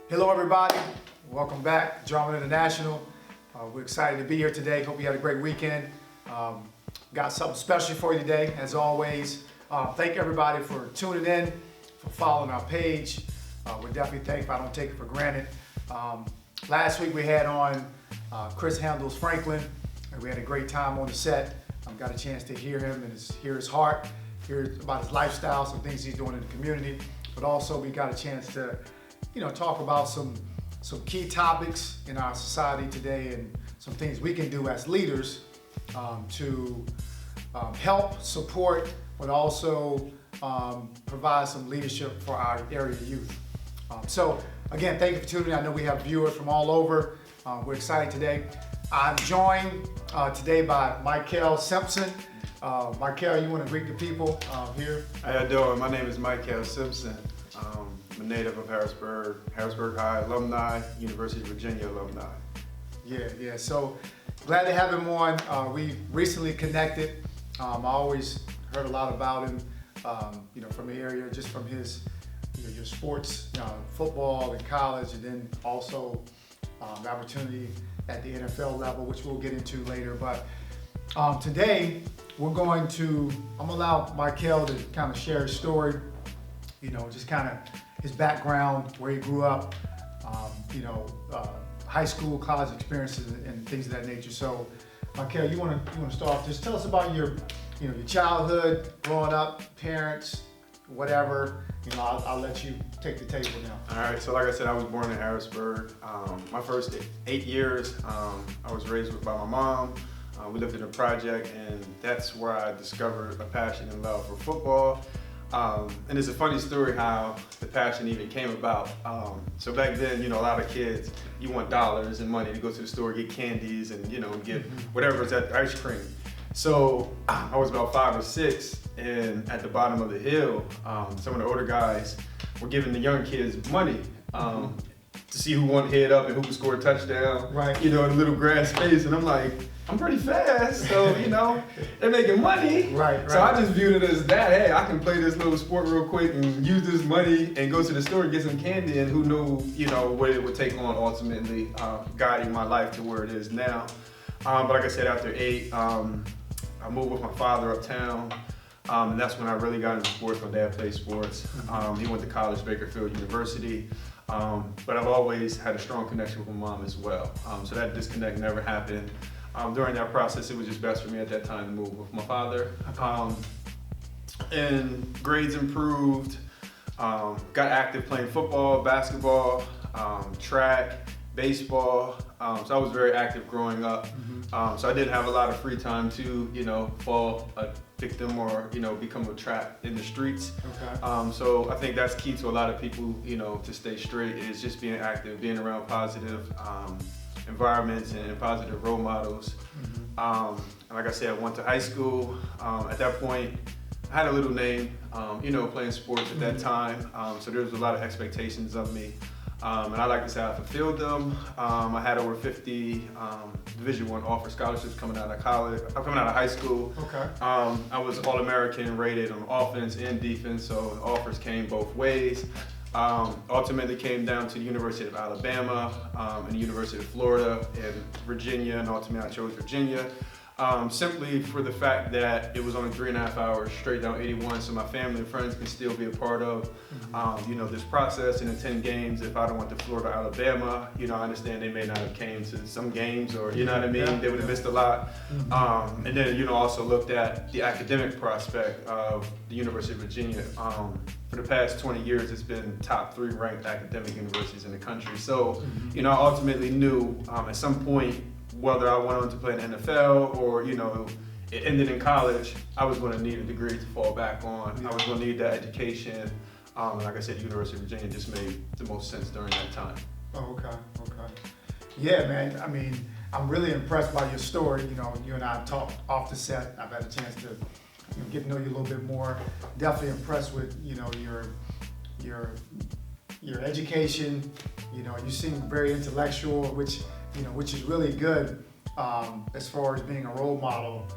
Hello everybody, welcome back, Drummond International. We're excited to be here today. Hope you had a great weekend. Got something special for you today, as always. Thank everybody for tuning in, for following our page. We're definitely thankful. I don't take it for granted. Last week we had on Chris Handles Franklin, and we had a great time on the set. Got a chance to hear him and hear his heart, hear about his lifestyle, some things he's doing in the community. But also we got a chance to talk about some key topics in our society today and some things we can do as leaders to help, support, but also provide some leadership for our area youth. So again, thank you for tuning in. I know we have viewers from all over. We're excited today. I'm joined today by Michael Simpson. Michael, you want to greet the people here? How you doing? My name is Michael Simpson. I'm a native of Harrisburg High alumni, University of Virginia alumni. Yeah. So glad to have him on. We recently connected. I always heard a lot about him, from the area, just from his, your sports, football in college, and then also the opportunity at the NFL level, which we'll get into later. But today I'm gonna allow Michael to kind of share his story, just kind of his background, where he grew up, high school, college experiences, and things of that nature. So, Michael, you want to start off? Just tell us about your childhood, growing up, parents, whatever. I'll let you take the table now. All right. So, like I said, I was born in Harrisburg. My first 8 years, I was raised by my mom. We lived in a project, and that's where I discovered a passion and love for football. And it's a funny story how the passion even came about. So back then, a lot of kids, you want dollars and money to go to the store, get candies, and get whatever's at the ice cream. So I was about 5 or 6, and at the bottom of the hill, some of the older guys were giving the young kids money to see who wanted to head up and who could score a touchdown. Right. In a little grass space, and I'm like, I'm pretty fast, so they're making money. Right. So I just viewed it as that. Hey, I can play this little sport real quick and use this money and go to the store and get some candy, and who knew, what it would take on ultimately guiding my life to where it is now. But like I said, after 8, I moved with my father uptown, and that's when I really got into sports. My dad played sports. He went to college, Bakersfield University. But I've always had a strong connection with my mom as well. So that disconnect never happened. During that process, it was just best for me at that time to move with my father. And grades improved, got active playing football, basketball, track, baseball. So I was very active growing up. So I didn't have a lot of free time to, fall a victim or, become a trap in the streets. Okay. So I think that's key to a lot of people, to stay straight, is just being active, being around positive environments and positive role models. And like I said, I went to high school. At that point, I had a little name, playing sports at that time. So there was a lot of expectations of me. And I like to say I fulfilled them. I had over 50 Division I offer scholarships coming out of high school. Okay. I was All-American rated on offense and defense, so offers came both ways. Ultimately came down to the University of Alabama and the University of Florida and Virginia, and ultimately I chose Virginia. Simply for the fact that it was only 3.5 hours straight down 81, so my family and friends can still be a part of, this process and attend games. If I'd have went to Florida, Alabama, I understand they may not have came to some games, or what I mean, they would have missed a lot. And then, also looked at the academic prospect of the University of Virginia. For the past 20 years, it's been top 3 ranked academic universities in the country. So, I ultimately knew at some point, whether I went on to play in the NFL or, it ended in college, I was going to need a degree to fall back on. I was going to need that education. And like I said, the University of Virginia just made the most sense during that time. Oh, okay. Yeah, man. I mean, I'm really impressed by your story. You and I talked off the set. I've had a chance to get to know you a little bit more. Definitely impressed with, your education. You seem very intellectual, which is really good as far as being a role model,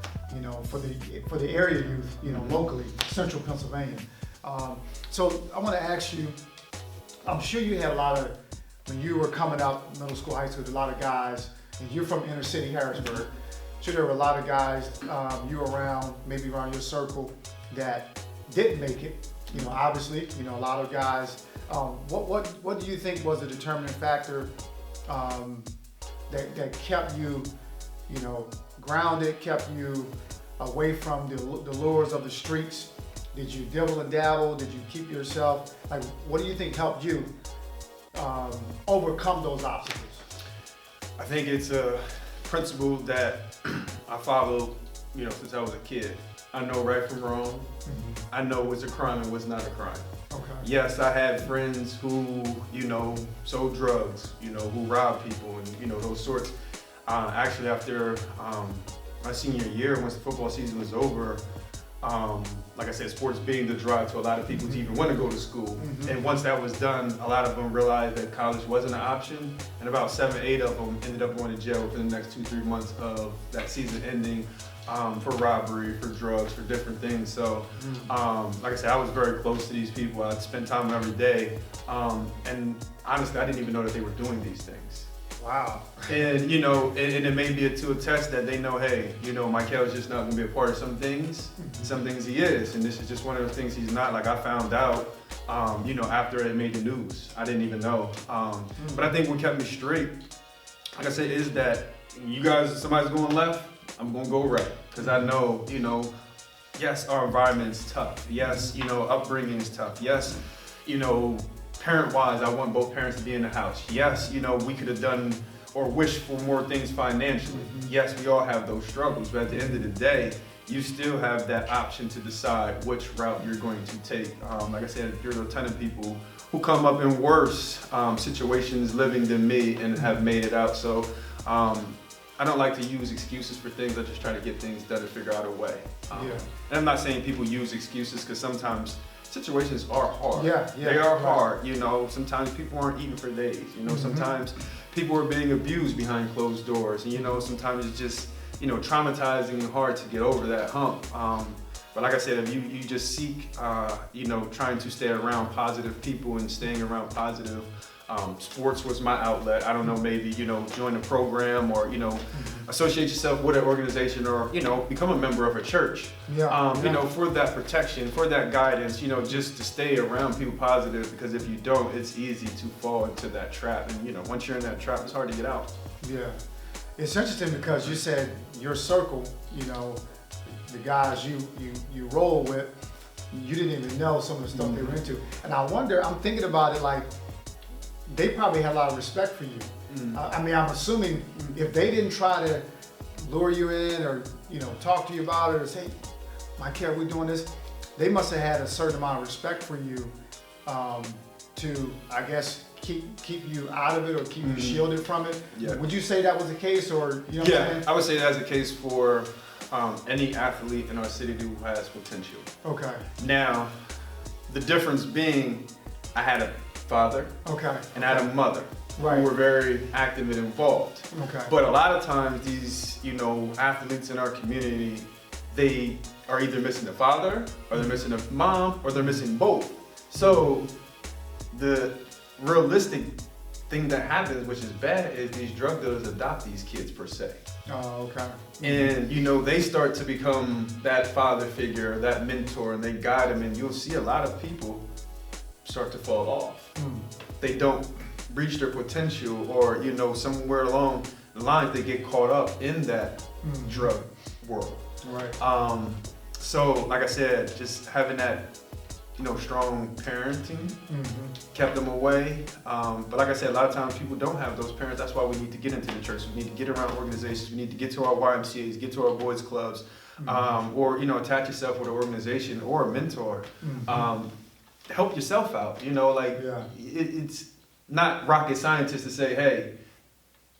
for the area youth, locally, central Pennsylvania. So I want to ask you, I'm sure you had a lot of when you were coming up, middle school, high school, a lot of guys, and you're from inner city Harrisburg, sure there were a lot of guys you were around, maybe around your circle, that didn't make it. You know, obviously, you know, a lot of guys. What do you think was the determining factor that kept you, you know, grounded, kept you away from the lures of the streets? Did you dibble and dabble? Did you keep yourself, like, what do you think helped you overcome those obstacles? I think it's a principle that I followed, you know, since I was a kid. I know right from wrong. Mm-hmm. I know what's a crime and what's not a crime. Okay. Yes, I had friends who, you know, sold drugs, you know, who robbed people and, you know, those sorts. Actually, after my senior year, once the football season was over, like I said, sports being the drive to a lot of people to even want to go to school. Mm-hmm. And once that was done, a lot of them realized that college wasn't an option. And about 7, 8 of them ended up going to jail within the next 2-3 months of that season ending, for robbery, for drugs, for different things. So, like I said, I was very close to these people. I'd spend time with them every day. And honestly, I didn't even know that they were doing these things. Wow. And, you know, and it may be to a test that they know, hey, you know, Michael is just not going to be a part of some things. Some things he is. And this is just one of the things he's not. Like, I found out, you know, after it made the news. I didn't even know. But I think what kept me straight, like I said, is that you guys, somebody's going left, I'm going to go right. Because I know, you know, yes, our environment's tough. Yes, you know, upbringing's tough. Yes, you know, parent-wise, I want both parents to be in the house. Yes, you know, we could have done or wished for more things financially. Yes, we all have those struggles, but at the end of the day, you still have that option to decide which route you're going to take. Like I said, there's a ton of people who come up in worse situations living than me and have made it out. So I don't like to use excuses for things. I just try to get things done and figure out a way. And I'm not saying people use excuses, because sometimes situations are hard. They are hard. You know, sometimes people aren't eating for days. You know, sometimes people are being abused behind closed doors. And, you know, sometimes it's just, you know, traumatizing and hard to get over that hump. But like I said, if you just seek, you know, trying to stay around positive people and staying around positive, sports was my outlet. I don't know, maybe, you know, join a program or, you know, associate yourself with an organization or, you know, become a member of a church. You know, for that protection, for that guidance, you know, just to stay around people positive, because if you don't, it's easy to fall into that trap. And, you know, once you're in that trap, it's hard to get out. Yeah. It's interesting because you said your circle, you know, the guys you roll with, you didn't even know some of the stuff they were into. And I wonder, I'm thinking about it, like, they probably had a lot of respect for you. I mean, I'm assuming if they didn't try to lure you in or, you know, talk to you about it or say, Michael, we're doing this, they must have had a certain amount of respect for you to, I guess, keep you out of it or keep you shielded from it. Would you say that was the case, or, you know what I'm saying? I would say that's the case for any athlete in our city who has potential. Okay. Now, the difference being, I had a father and I had a mother who were very active and involved. But a lot of times these, you know, athletes in our community, they are either missing a father or they're missing a mom or they're missing both. So the realistic thing that happens, which is bad, is these drug dealers adopt these kids per se. And, you know, they start to become that father figure, that mentor, and they guide them, and you'll see a lot of people start to fall off. They don't reach their potential, or, you know, somewhere along the line they get caught up in that drug world. So like I said, just having that, you know, strong parenting kept them away. But like I said, a lot of times people don't have those parents. That's why we need to get into the church. We need to get around organizations. We need to get to our YMCAs, get to our boys clubs, or, you know, attach yourself with an organization or a mentor. Help yourself out. You know, like it's not rocket scientist to say, hey,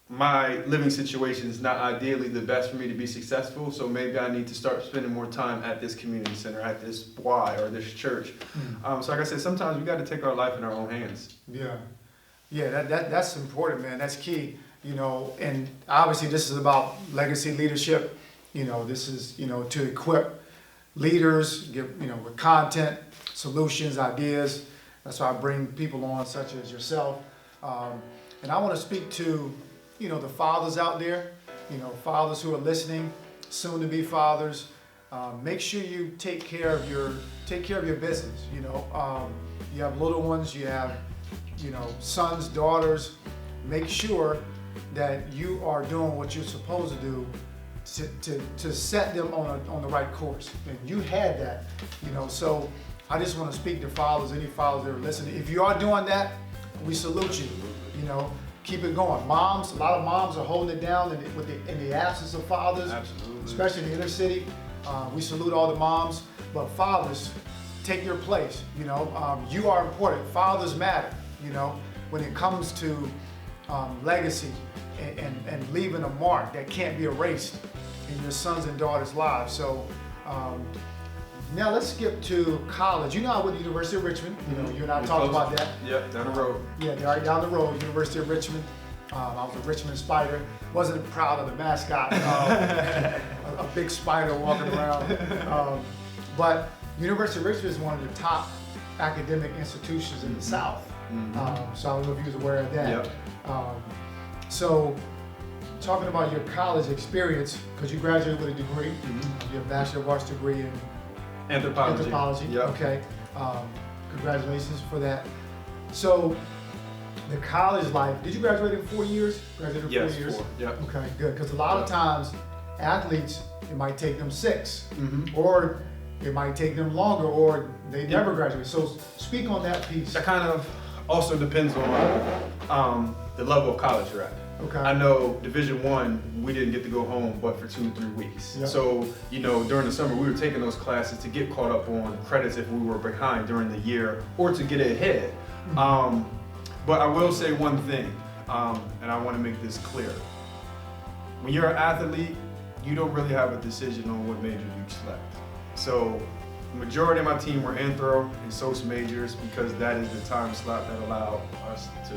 my living situation is not ideally the best for me to be successful, so maybe I need to start spending more time at this community center, at this Y or this church. So like I said, sometimes we got to take our life in our own hands. That's important, man. That's key. You know, and obviously this is about legacy leadership. You know, this is, you know, to equip leaders, give, you know, with content, solutions, ideas. That's why I bring people on such as yourself. And I want to speak to, the fathers out there, fathers who are listening, soon to be fathers. Make sure you take care of your business. You have little ones, you have, sons, daughters. Make sure that you are doing what you're supposed to do to set them on the right course. And you had that, so I just want to speak to fathers, any fathers that are listening. If you are doing that, we salute you. Keep it going. Moms, a lot of moms are holding it down in the absence of fathers. Absolutely. Especially in the inner city. We salute all the moms, but fathers, take your place. You are important. Fathers matter. When it comes to legacy and leaving a mark that can't be erased in your sons and daughters' lives. So now let's skip to college. I went to the University of Richmond. You and I talked about that. Yep, down the road. Yeah, they're right down the road, University of Richmond. I was a Richmond Spider. Wasn't proud of the mascot, a big spider walking around. But University of Richmond is one of the top academic institutions in the South. So I don't know if you was aware of that. Yep. So talking about your college experience, because you graduated with a degree, your Bachelor of Arts degree in Anthropology. Yep. Okay. Congratulations for that. So the college life, did you graduate in 4 years? Graduated in 4 years? 4. Yep. Okay, good. Because a lot of times, athletes, it might take them 6, or it might take them longer, or they never graduate. So speak on that piece. That kind of also depends on the level of college you're at. Okay. I know Division I, we didn't get to go home but for 2 or 3 weeks. Yep. So, during the summer we were taking those classes to get caught up on credits if we were behind during the year or to get ahead. But I will say one thing, and I want to make this clear. When you're an athlete, you don't really have a decision on what major you select. So the majority of my team were anthro and soc majors because that is the time slot that allowed us to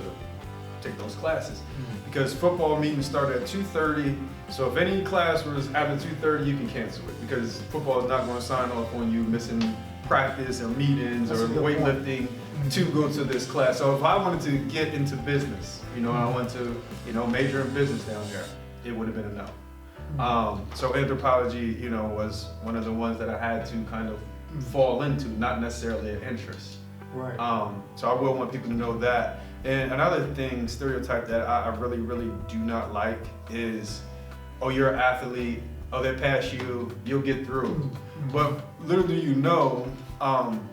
take those classes. Because football meetings started at 2:30, so if any class was after 2:30, you can cancel it because football is not going to sign off on you missing practice or meetings or weightlifting to go to this class. So if I wanted to get into business, I went to, major in business down there, it would have been a no. So anthropology, was one of the ones that I had to kind of fall into, not necessarily an interest. Right. So I will want people to know that. And another thing, stereotype that I really, really do not like is, oh, you're an athlete, oh, they pass you, you'll get through. But little do you know,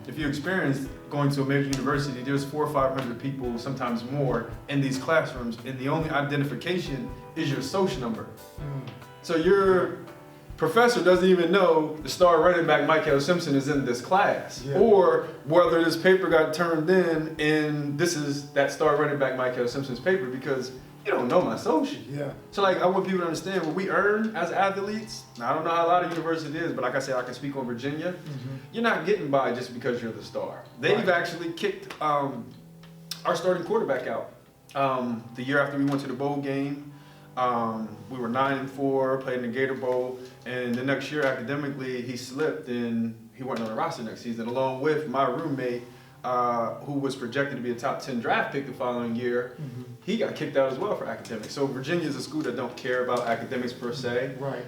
if you experience going to a major university, there's 400 or 500 people, sometimes more, in these classrooms, and the only identification is your social number. So your professor doesn't even know the star running back Michael Simpson is in this class, or whether this paper got turned in and this is that star running back Michael Simpson's paper because you don't know my social. Yeah. So I want people to understand what we earn as athletes. Now, I don't know how a lot of universities it is, but like I said, I can speak on Virginia. You're not getting by just because you're the star. They've actually kicked our starting quarterback out the year after we went to the bowl game. We were 9-4, played in the Gator Bowl, and the next year academically he slipped and he wasn't on the roster next season, along with my roommate who was projected to be a top 10 draft pick the following year. He got kicked out as well for academics. So Virginia is a school that don't care about academics per se. Right.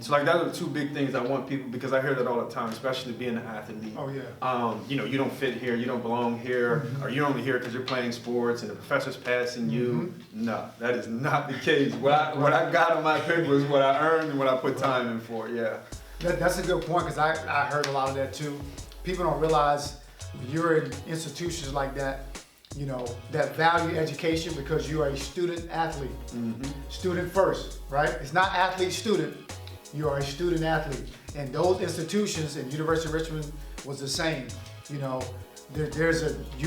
So like those are the 2 big things I want people, because I hear that all the time, especially being an athlete. Oh yeah. You don't fit here, you don't belong here, or you're only here because you're playing sports and the professor's passing you. No, that is not the case. What I got on my paper is what I earned and what I put time in for. Yeah. That's a good point because I heard a lot of that too. People don't realize you're in institutions like that, that value education because you are a student athlete. Student first, right? It's not athlete student, you are a student athlete. And those institutions, and University of Richmond was the same. You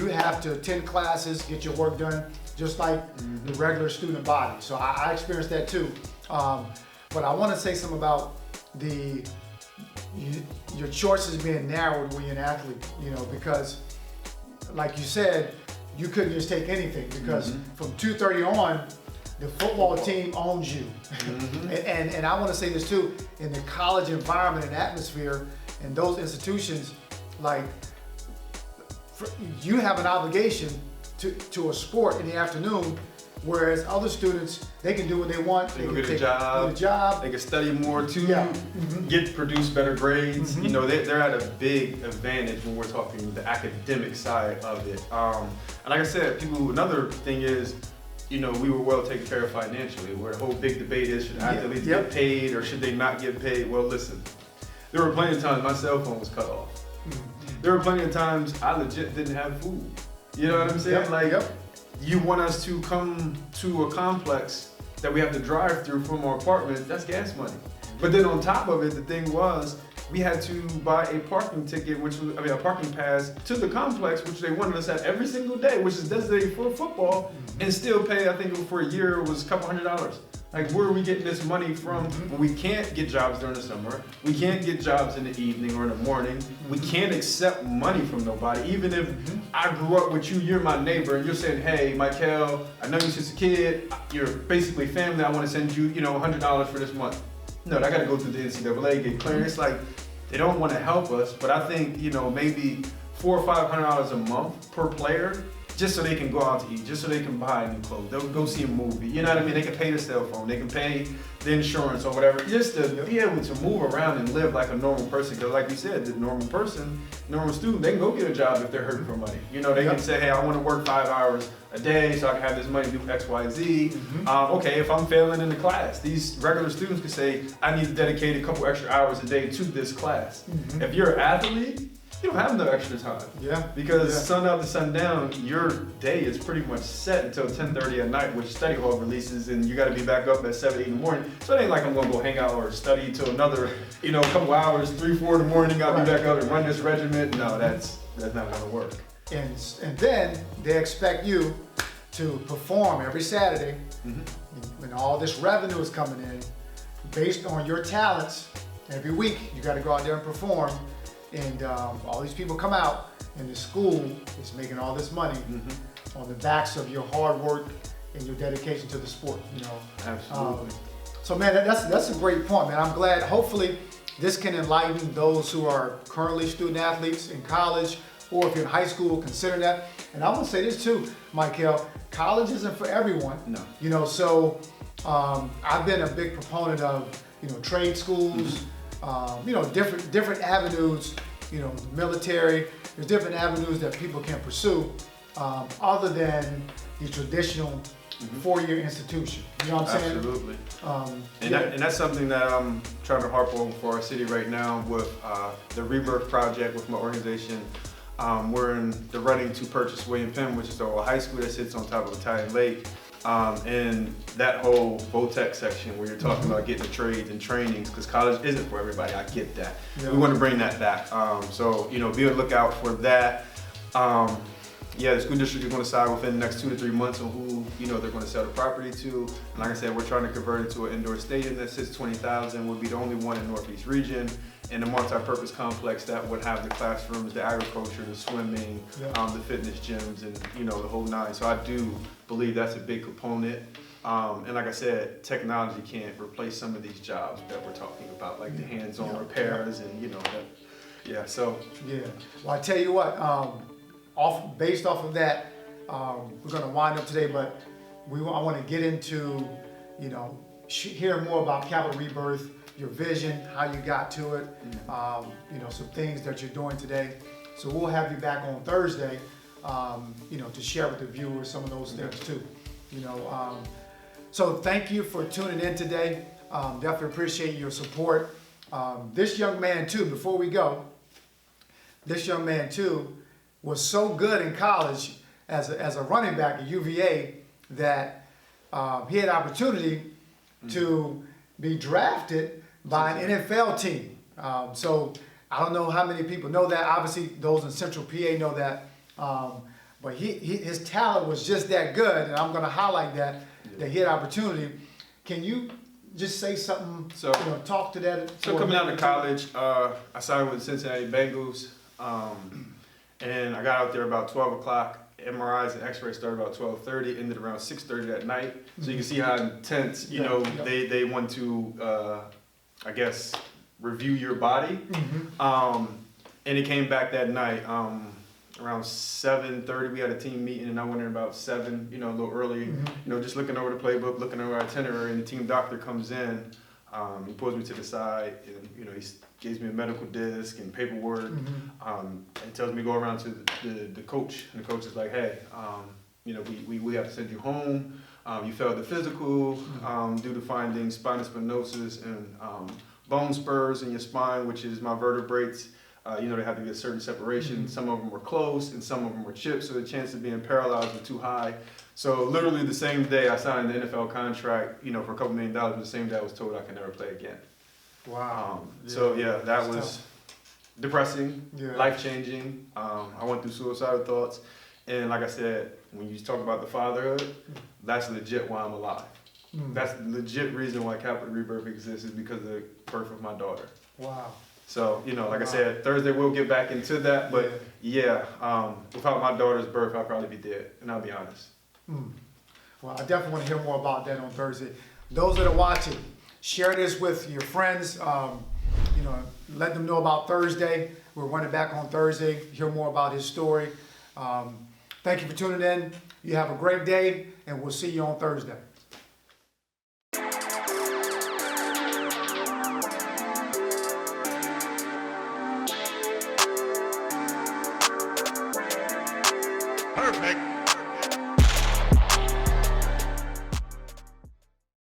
have to attend classes, get your work done, just like the regular student body. So I experienced that too. But I want to say something about your choices being narrowed when you're an athlete, because like you said, you couldn't just take anything because from 2:30 on, the football team owns you. And I want to say this too, in the college environment and atmosphere and those institutions, like you have an obligation to a sport in the afternoon, whereas other students, they can do what they want. They go can get a job. They can study more too. Yeah. Produce better grades. You know, they're at a big advantage when we're talking the academic side of it. And like I said, another thing is, you know, we were well taken care of financially. Where the whole big debate is, should athletes get paid or should they not get paid? Well, listen, there were plenty of times my cell phone was cut off. There were plenty of times I legit didn't have food. You know what I'm saying? You want us to come to a complex that we have to drive through from our apartment, that's gas money. But then on top of it, the thing was, we had to buy a parking ticket, a parking pass to the complex, which they wanted us at every single day, which is designated for football, and still pay, I think for a year, it was a couple $100s. Like, where are we getting this money from when we can't get jobs during the summer? We can't get jobs in the evening or in the morning. We can't accept money from nobody. Even if I grew up with you, you're my neighbor, and you're saying, hey, Michael, I know you since a kid, you're basically family, I want to send you, $100 for this month. No, I got to go through the NCAA, get clearance. Like, they don't want to help us, but I think, maybe $400 or $500 a month per player, just so they can go out to eat, just so they can buy new clothes. They'll go see a movie. You know what I mean? They can pay the cell phone, they can pay the insurance or whatever, just to be able to move around and live like a normal person. Because like you said, the normal person, normal student, they can go get a job if they're hurting for money. They can say, hey, I want to work 5 hours a day so I can have this money to do X, Y, Z. Okay, if I'm failing in the class, these regular students can say, I need to dedicate a couple extra hours a day to this class. If you're an athlete, you don't have no extra time. Because sun up to sundown, your day is pretty much set until 10:30 at night, which study hall releases, and you got to be back up at 7, 8 in the morning. So it ain't like I'm gonna go hang out or study till another, couple hours, 3, 4 in the morning. I'll be back up and run this regiment. No, that's not gonna work. And then they expect you to perform every Saturday, and all this revenue is coming in based on your talents. Every week you got to go out there and perform. And all these people come out, and the school is making all this money on the backs of your hard work and your dedication to the sport. Absolutely. So man, that's a great point, man. I'm glad. Hopefully, this can enlighten those who are currently student athletes in college, or if you're in high school, consider that. And I want to say this too, Michael. College isn't for everyone. No. So I've been a big proponent of trade schools. Different avenues, military, there's different avenues that people can pursue other than the traditional four-year institution. You know what I'm saying? Absolutely. And that's something that I'm trying to harp on for our city right now with the Rebirth Project with my organization. We're in the running to purchase William Penn, which is our high school that sits on top of Italian Lake. And that whole VOTEC section where you're talking about getting the trades and trainings, because college isn't for everybody, I get that. We want to bring that back. So, be on the lookout for that. The school district is going to decide within the next 2 to 3 months on who, they're going to sell the property to. And like I said, we're trying to convert it to an indoor stadium that sits 20,000, would be the only one in the Northeast region. And a multi-purpose complex that would have the classrooms, the agriculture, the swimming, the fitness gyms, and the whole nine. So I do believe that's a big component. And like I said, technology can't replace some of these jobs that we're talking about, like the hands-on repairs and Well, I tell you what, based off of that, we're going to wind up today, but I want to get into, hear more about Capital Rebirth, your vision, how you got to it, some things that you're doing today. So we'll have you back on Thursday, to share with the viewers some of those things too. So thank you for tuning in today. Definitely appreciate your support. This young man too, before we go, was so good in college as a running back at UVA that he had opportunity to be drafted by an NFL team. So I don't know how many people know that. Obviously, those in Central PA know that. But his talent was just that good, and I'm going to highlight that he had opportunity. Can you just say something, talk to that? So coming out of college, I signed with the Cincinnati Bengals, and I got out there about 12 o'clock. MRIs and X-rays started about 12:30, ended around 6:30 that night. So you can see how intense, they want to, review your body. And it came back that night. around 7:30 we had a team meeting, and I went in about 7, a little early, just looking over the playbook, looking over our itinerary, and the team doctor comes in, he pulls me to the side, and he gives me a medical disc and paperwork, and tells me to go around to the coach, and the coach is like, hey, we have to send you home. You failed the physical due to finding spinal stenosis and bone spurs in your spine, which is my vertebrae. They have to get certain separation. Some of them were close and some of them were chipped, so the chance of being paralyzed was too high. So literally the same day I signed the NFL contract, for $2 million, the same day I was told I could never play again. Wow. So that was tough. depressing, Yeah. life-changing. I went through suicidal thoughts. And like I said, when you talk about the fatherhood, that's legit why I'm alive. That's the legit reason why Capital Rebirth exists, is because of the birth of my daughter. Wow. So, like I said, Thursday we'll get back into that, but without my daughter's birth, I'll probably be dead, and I'll be honest. Well, I definitely want to hear more about that on Thursday. Those that are watching, share this with your friends. Let them know about Thursday. We're running back on Thursday. Hear more about his story. Thank you for tuning in. You have a great day, and we'll see you on Thursday. Perfect.